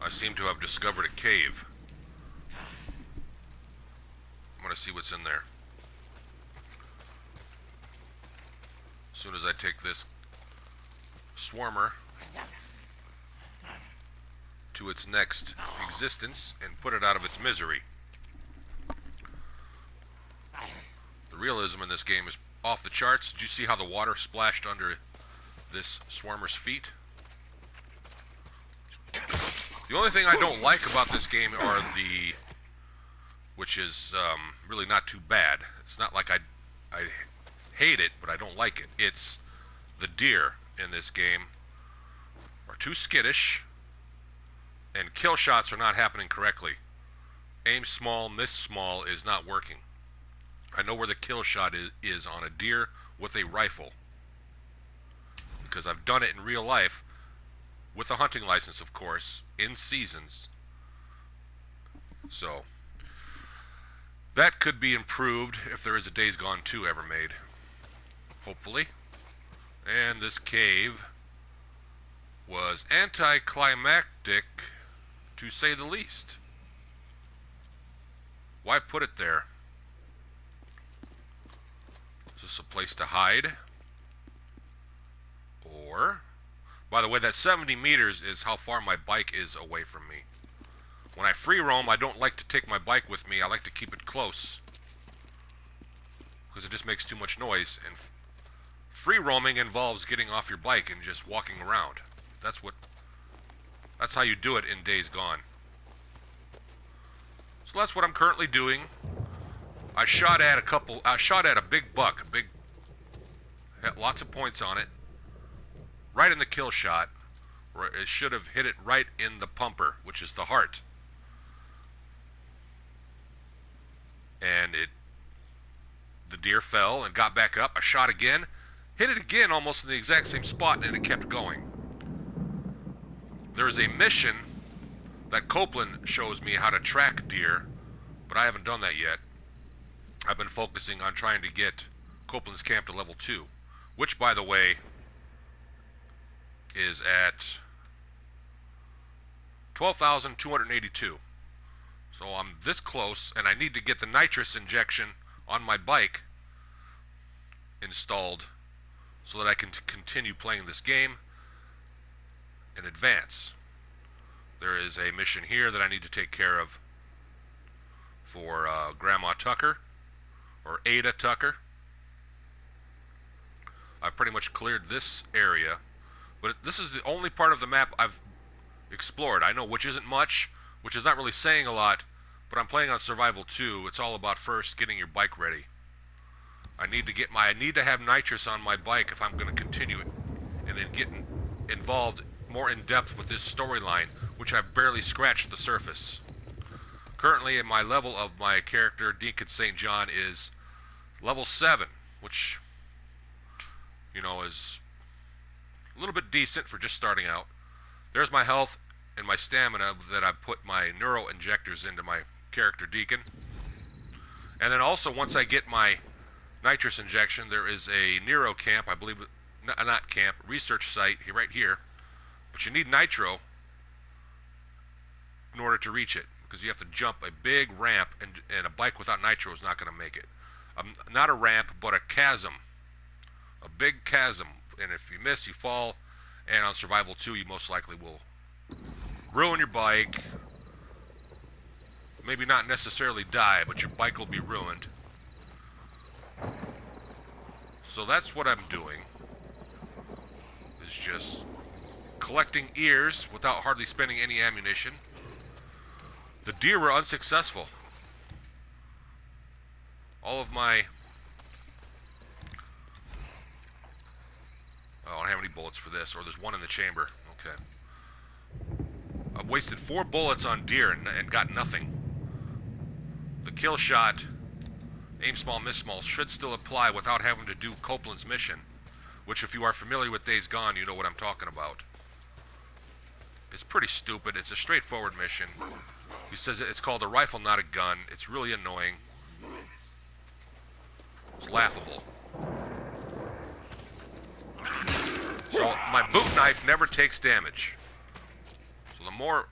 I seem to have discovered a cave. I'm gonna see what's in there. As soon as I take this swarmer to its next existence and put it out of its misery. The realism in this game is off the charts. Did you see how the water splashed under this swarmer's feet? The only thing I don't like about this game are which is really not too bad. It's not like I hate it, but I don't like it. It's the deer in this game are too skittish, and kill shots are not happening correctly. Aim small, miss small is not working. I know where the kill shot is on a deer with a rifle, because I've done it in real life with a hunting license, of course, in seasons. So that could be improved if there is a Days Gone 2 ever made. Hopefully. And this cave was anticlimactic, to say the least. Why put it there? Is this a place to hide? Or, by the way, that 70 meters is how far my bike is away from me. When I free roam, I don't like to take my bike with me. I like to keep it close, because it just makes too much noise. And free roaming involves getting off your bike and just walking around. That's how you do it in Days Gone. So that's what I'm currently doing. I shot at a big buck, had lots of points on it, right in the kill shot, where it should have hit it right in the pumper, which is the heart. And the deer fell and got back up. I shot again, hit it again almost in the exact same spot, and it kept going. There is a mission that Copeland shows me how to track deer, but I haven't done that yet. I've been focusing on trying to get Copeland's camp to level 2, which, by the way, is at 12,282. So I'm this close, and I need to get the nitrous injection on my bike installed so that I can continue playing this game in advance. There is a mission here that I need to take care of for Grandma Tucker, or Ada Tucker. I've pretty much cleared this area, but this is the only part of the map I've explored. I know, which isn't much, which is not really saying a lot, but I'm playing on Survival 2. It's all about first getting your bike ready. I need to have nitrous on my bike if I'm going to continue it, and then get involved more in depth with this storyline, which I've barely scratched the surface. Currently, my level of my character, Deacon St. John, is level 7, which, you know, is a little bit decent for just starting out. There's my health and my stamina that I put my neuro injectors into my character, Deacon. And then also, once I get my nitrous injection, there is a Nero camp, I believe, not camp, research site right here. But you need nitro in order to reach it, because you have to jump a big ramp, and a bike without nitro is not going to make it. Not a ramp, but a chasm. A big chasm. And if you miss, you fall. And on Survival 2, you most likely will ruin your bike. Maybe not necessarily die, but your bike will be ruined. So that's what I'm doing. Is just collecting ears without hardly spending any ammunition. The deer were unsuccessful. All of my... Oh, I don't have any bullets for this, or there's one in the chamber. Okay. I've wasted 4 bullets on deer and got nothing. The kill shot, aim small, miss small, should still apply without having to do Copeland's mission, which, if you are familiar with Days Gone, you know what I'm talking about. It's pretty stupid. It's a straightforward mission. He says it's called a rifle, not a gun. It's really annoying. It's laughable. So my boot knife never takes damage. So the more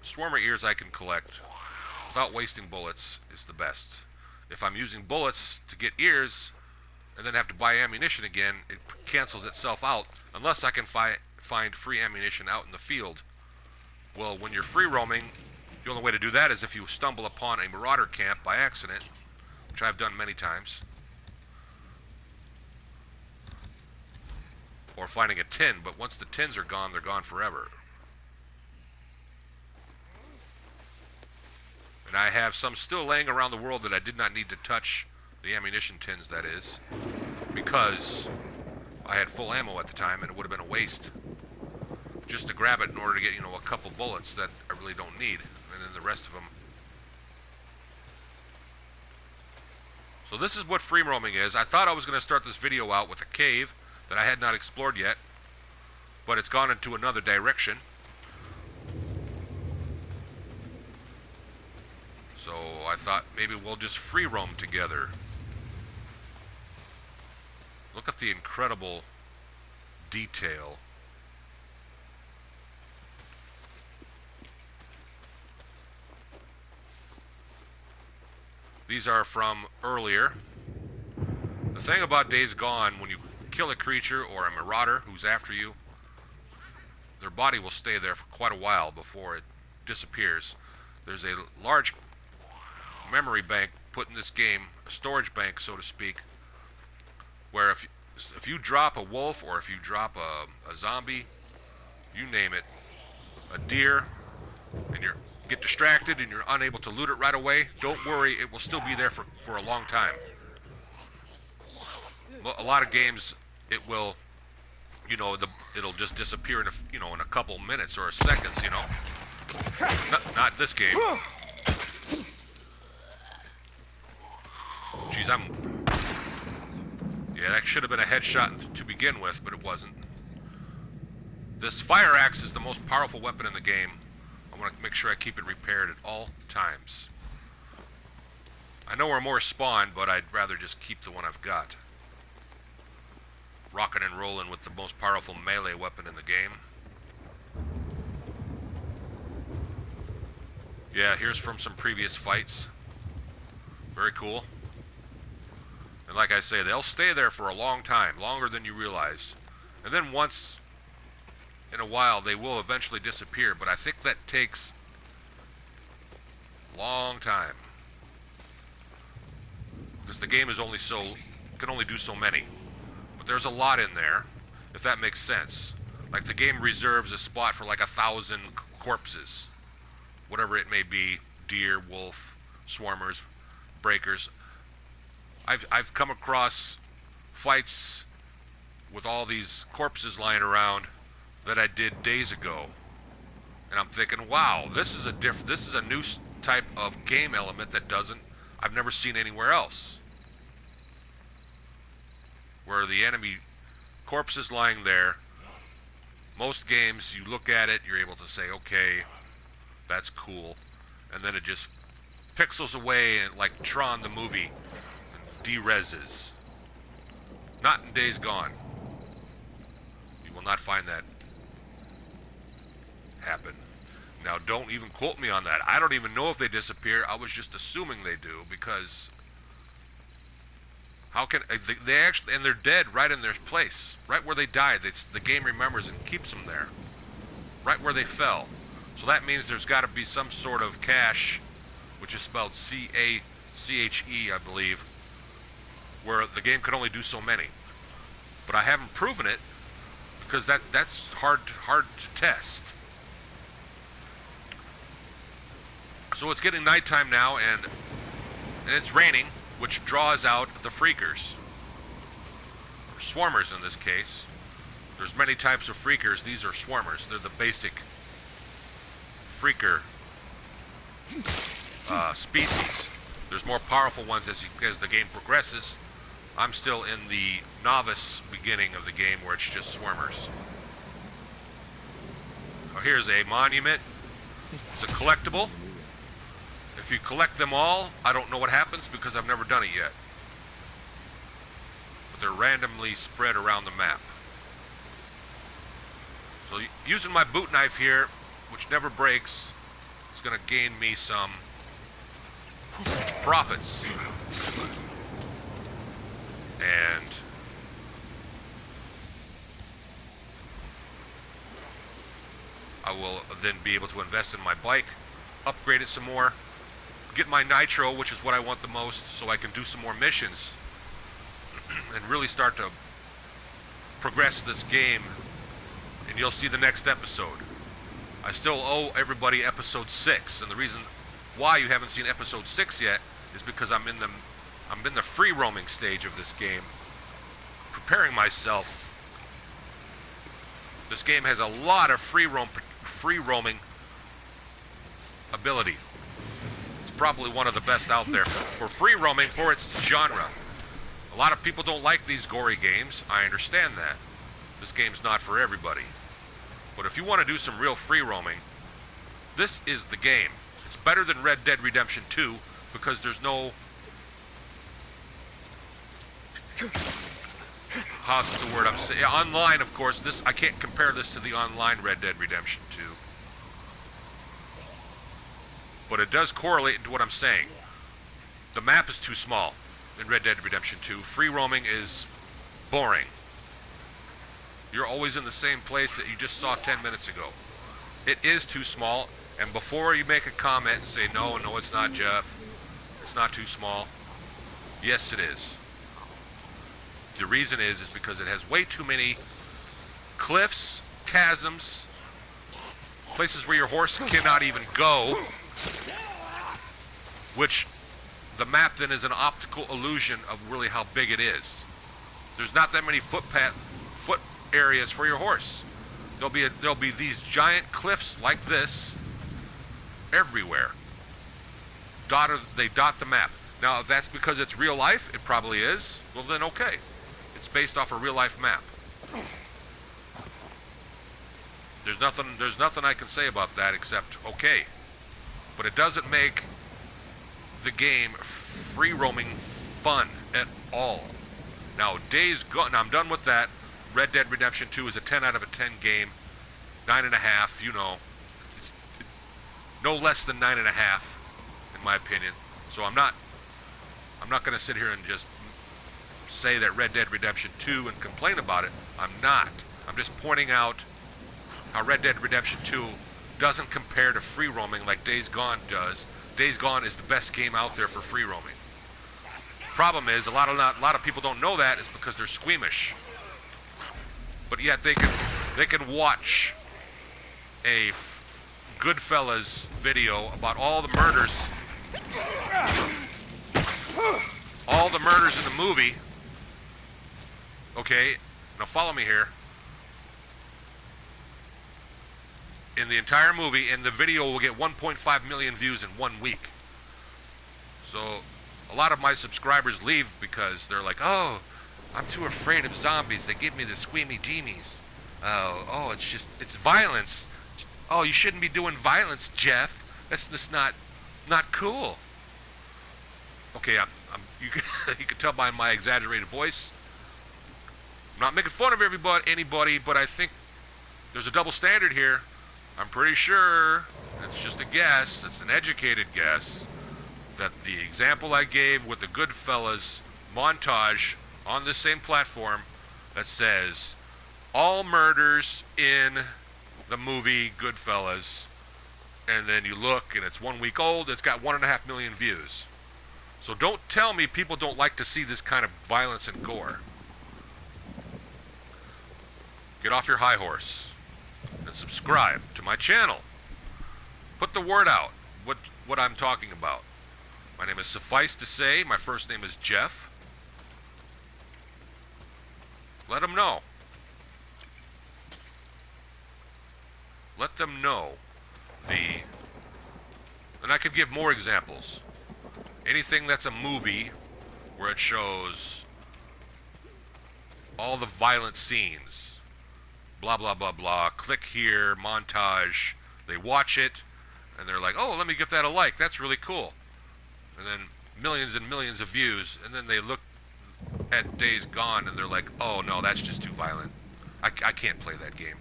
swarmer ears I can collect without wasting bullets is the best. If I'm using bullets to get ears and then have to buy ammunition again, it cancels itself out unless I can find free ammunition out in the field. Well, when you're free roaming, the only way to do that is if you stumble upon a marauder camp by accident, which I've done many times. Or finding a tin, but once the tins are gone, they're gone forever. And I have some still laying around the world that I did not need to touch, the ammunition tins, that is, because I had full ammo at the time and it would have been a waste just to grab it in order to get, a couple bullets that I really don't need, and then the rest of them. So this is what free roaming is. I thought I was going to start this video out with a cave that I had not explored yet, but it's gone into another direction. So I thought maybe we'll just free roam together. Look at the incredible detail. These are from earlier. The thing about Days Gone, when you kill a creature or a marauder who's after you, their body will stay there for quite a while before it disappears. There's a large memory bank put in this game, a storage bank, so to speak, where if you drop a wolf or if you drop a zombie, you name it, a deer, and you get distracted and you're unable to loot it right away, don't worry, it will still be there for a long time. A lot of games, it will, it'll just disappear in a couple minutes or seconds, Not this game. Jeez, yeah, that should have been a headshot to begin with, but it wasn't. This fire axe is the most powerful weapon in the game. I want to make sure I keep it repaired at all times. I know where more spawn, but I'd rather just keep the one I've got. Rocking and rolling with the most powerful melee weapon in the game. Yeah, here's from some previous fights. Very cool. And like I say, they'll stay there for a long time, longer than you realize. And then once in a while, they will eventually disappear, but I think that takes a long time. Because the game is can only do so many. But there's a lot in there, if that makes sense. Like the game reserves a spot for like 1,000 corpses. Whatever it may be, deer, wolf, swarmers, breakers. I've come across fights with all these corpses lying around that I did days ago, and I'm thinking, wow, this is a new type of game element that I've never seen anywhere else, where the enemy corpse is lying there. Most games, you look at it, you're able to say, okay, that's cool, and then it just pixels away and like Tron the movie and de-reses. Not in Days Gone. You will not find that happen. Now, don't even quote me on that. I don't even know if they disappear. I was just assuming they do, because how can they actually, and they're dead right in their place, right where they died. The game remembers and keeps them there, right where they fell. So that means there's got to be some sort of cache, which is spelled C-A-C-H-E, I believe, where the game can only do so many. But I haven't proven it, because that's hard to test. So it's getting nighttime now, and it's raining, which draws out the freakers. Or swarmers in this case. There's many types of freakers. These are swarmers. They're the basic freaker species. There's more powerful ones as the game progresses. I'm still in the novice beginning of the game where it's just swarmers. Now here's a monument. It's a collectible. If you collect them all, I don't know what happens because I've never done it yet. But they're randomly spread around the map. So using my boot knife here, which never breaks, going to gain me some profits. And I will then be able to invest in my bike, upgrade it some more, get my nitro, which is what I want the most, so I can do some more missions and really start to progress this game. And you'll see the next episode. I still owe everybody episode 6, and the reason why you haven't seen episode 6 yet is because I'm in the free roaming stage of this game, preparing myself. This game has a lot of free roaming ability. It's probably one of the best out there for free roaming for its genre. A lot of people don't like these gory games. I understand that. This game's not for everybody. But if you want to do some real free roaming, this is the game. It's better than Red Dead Redemption 2 because there's no... How's the word I'm saying? Yeah, online, of course. This I can't compare this to the online Red Dead Redemption 2. But it does correlate into what I'm saying. The map is too small in Red Dead Redemption 2. Free roaming is boring. You're always in the same place that you just saw 10 minutes ago. It is too small, and before you make a comment and say, no, it's not, Jeff. It's not too small. Yes, it is. The reason is because it has way too many cliffs, chasms, places where your horse cannot even go, which the map then is an optical illusion of really how big it is. There's not that many foot areas for your horse. There'll be these giant cliffs like this everywhere. They dot the map. Now, if that's because it's real life, it probably is. Well, then okay. It's based off a real life map. There's nothing I can say about that except okay. But it doesn't make the game free roaming fun at all. Now, Days Gone, I'm done with that. Red Dead Redemption 2 is a 10 out of a 10 game. 9.5, you know. It's no less than 9.5, in my opinion. So I'm not going to sit here and just say that Red Dead Redemption 2 and complain about it. I'm not. I'm just pointing out how Red Dead Redemption 2 doesn't compare to free roaming like Days Gone does. Days Gone is the best game out there for free roaming. Problem is, a lot of people don't know that. It's because they're squeamish. But yet they can watch a Goodfellas video about all the murders in the movie. Okay, now follow me here. In the entire movie, and the video will get 1.5 million views in 1 week. So a lot of my subscribers leave because they're like, oh, I'm too afraid of zombies. They give me the squeamy jeemies. Oh, it's violence. Oh, you shouldn't be doing violence, Jeff. That's just not cool. Okay, you can tell by my exaggerated voice. I'm not making fun of anybody, but I think there's a double standard here. I'm pretty sure, it's just a guess, it's an educated guess, that the example I gave with the Goodfellas montage on this same platform that says all murders in the movie Goodfellas, and then you look and it's 1 week old, it's got 1.5 million views. So don't tell me people don't like to see this kind of violence and gore. Get off your high horse and subscribe to my channel. Put the word out what I'm talking about. My name is Suffice to Say. My first name is Jeff. Let them know. Let them know and I could give more examples. Anything that's a movie where it shows all the violent scenes, blah, blah, blah, blah, click here, montage, they watch it, and they're like, oh, let me give that a like, that's really cool. And then millions and millions of views, and then they look at Days Gone, and they're like, oh, no, that's just too violent. I can't play that game.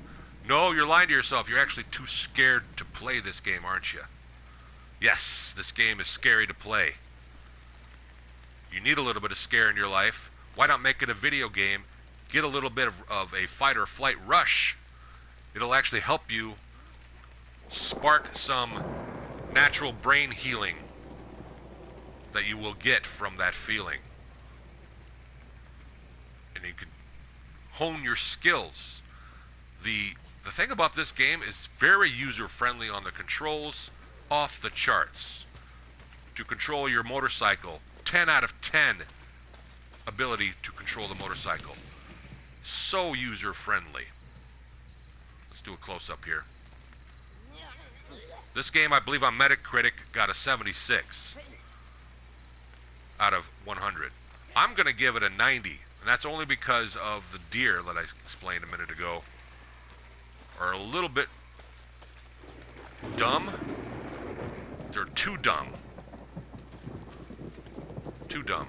No, you're lying to yourself. You're actually too scared to play this game, aren't you? Yes, this game is scary to play. You need a little bit of scare in your life. Why not make it a video game? Get a little bit of a fight or flight rush. It'll actually help you spark some natural brain healing that you will get from that feeling. And you can hone your skills. The thing about this game is very user-friendly on the controls, off the charts. To control your motorcycle, 10 out of 10 ability to control the motorcycle. So user-friendly. Let's do a close-up here. This game, I believe on Metacritic, got a 76 out of 100. I'm going to give it a 90, and that's only because of the deer that I explained a minute ago are a little bit dumb. They're too dumb. Too dumb.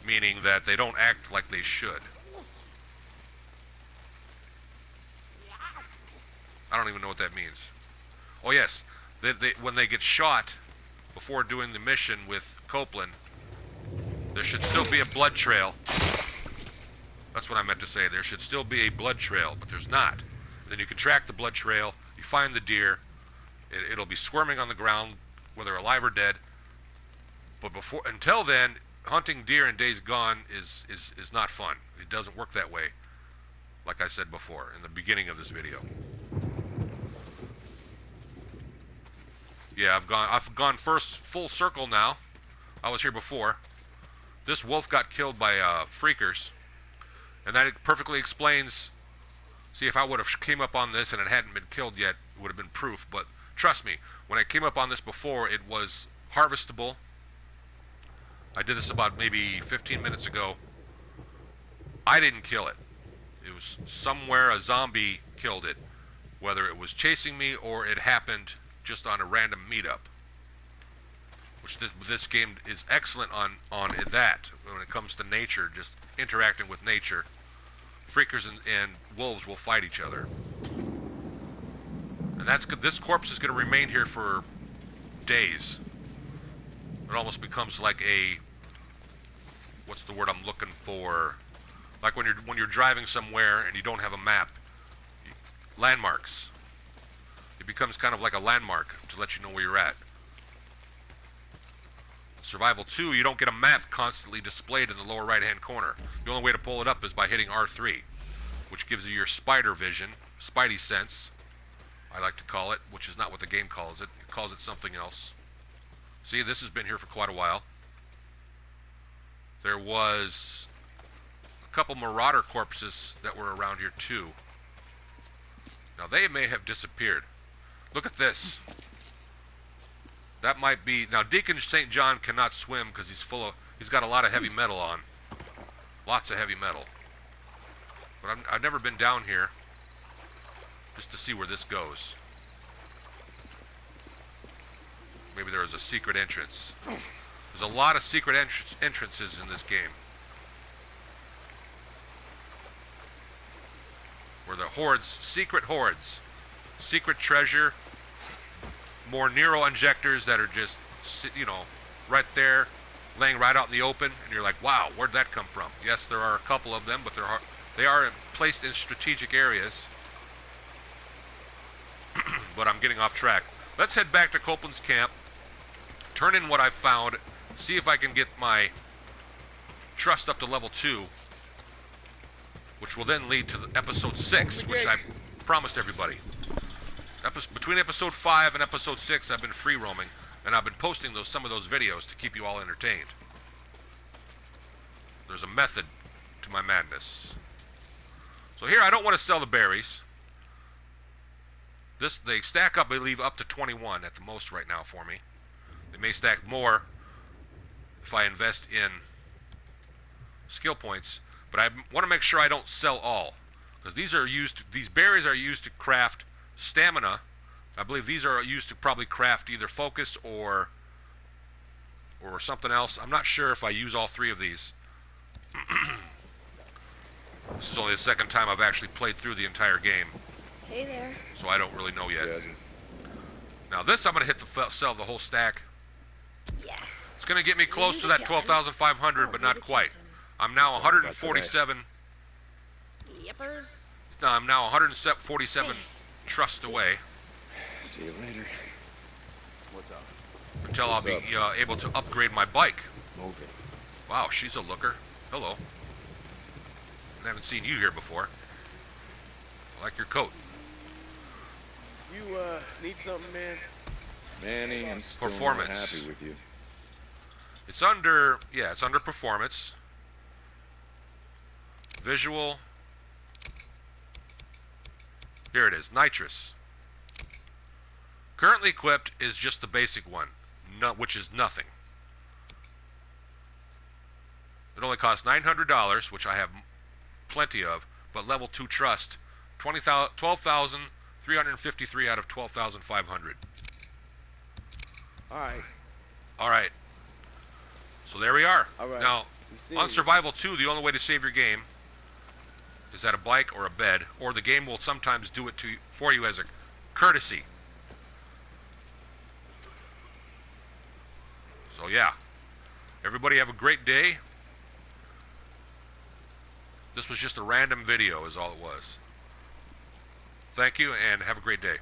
Meaning that they don't act like they should. I don't even know what that means. Oh yes, when they get shot before doing the mission with Copeland, there should still be a blood trail. That's what I meant to say. There should still be a blood trail, but there's not. Then you can track the blood trail, you find the deer, it'll be squirming on the ground, whether alive or dead. But until then, hunting deer in Days Gone is not fun. It doesn't work that way, like I said before in the beginning of this video. Yeah, I've gone first full circle now. I was here before. This wolf got killed by freakers, and that perfectly explains. See, if I would have came up on this and it hadn't been killed yet, it would have been proof. But trust me, when I came up on this before, it was harvestable. I did this about maybe 15 minutes ago. I didn't kill it. It was somewhere a zombie killed it, whether it was chasing me or it happened just on a random meetup. Which this game is excellent on that when it comes to nature, just interacting with nature. Freakers and wolves will fight each other. And that's good. This corpse is going to remain here for days. It almost becomes like a, what's the word I'm looking for? Like when you're driving somewhere and you don't have a map. Landmarks. It becomes kind of like a landmark to let you know where you're at. In Survival 2, you don't get a map constantly displayed in the lower right-hand corner. The only way to pull it up is by hitting R3, which gives you your spider vision, spidey sense, I like to call it, which is not what the game calls it. It calls it something else. See, this has been here for quite a while. There was a couple marauder corpses that were around here too. Now they may have disappeared. Look at this. That might be, now Deacon St. John cannot swim because he's got a lot of heavy metal on. Lots of heavy metal. But I've never been down here just to see where this goes. Maybe there was a secret entrance. There's a lot of secret entrances in this game. Where the hordes, secret treasure, more Nero injectors that are just, you know, right there, laying right out in the open, and you're like, wow, where'd that come from? Yes, there are a couple of them, but they are placed in strategic areas. But I'm getting off track. Let's head back to Copeland's camp, turn in what I've found, see if I can get my trust up to level 2, which will then lead to episode 6, which I promised everybody. Between episode 5 and episode 6, I've been free roaming, and I've been posting some of those videos to keep you all entertained. There's a method to my madness. So here, I don't want to sell the berries. They stack up, I believe, up to 21 at the most right now for me. They may stack more if I invest in skill points, but I want to make sure I don't sell all, because these berries are used to craft stamina. I believe these are used to probably craft either focus or something else. I'm not sure if I use all 3 of these. This is only the second time I've actually played through the entire game. Hey there. So I don't really know yet. Now this, I'm gonna hit the sell the whole stack. Yes. It's gonna get me close to that 12,500, but not quite. I'm now 147. Yippers. No, I'm now 147 trust away. See you later. What's up? Until I'll be able to upgrade my bike. Moving. Wow, she's a looker. Hello. I haven't seen you here before. I like your coat. You, need something, man? Manny, I'm still not Performance. happy with you. It's under, yeah, it's under performance. Visual. Here it is, nitrous. Currently equipped is just the basic one, which is nothing. It only costs $900, which I have plenty of, but level 2 trust, 12,353 out of 12,500. Alright. Alright. So there we are. Alright. Now, on Survival 2, the only way to save your game is at a bike or a bed, or the game will sometimes do it for you as a courtesy. So yeah, everybody have a great day. This was just a random video is all it was. Thank you and have a great day.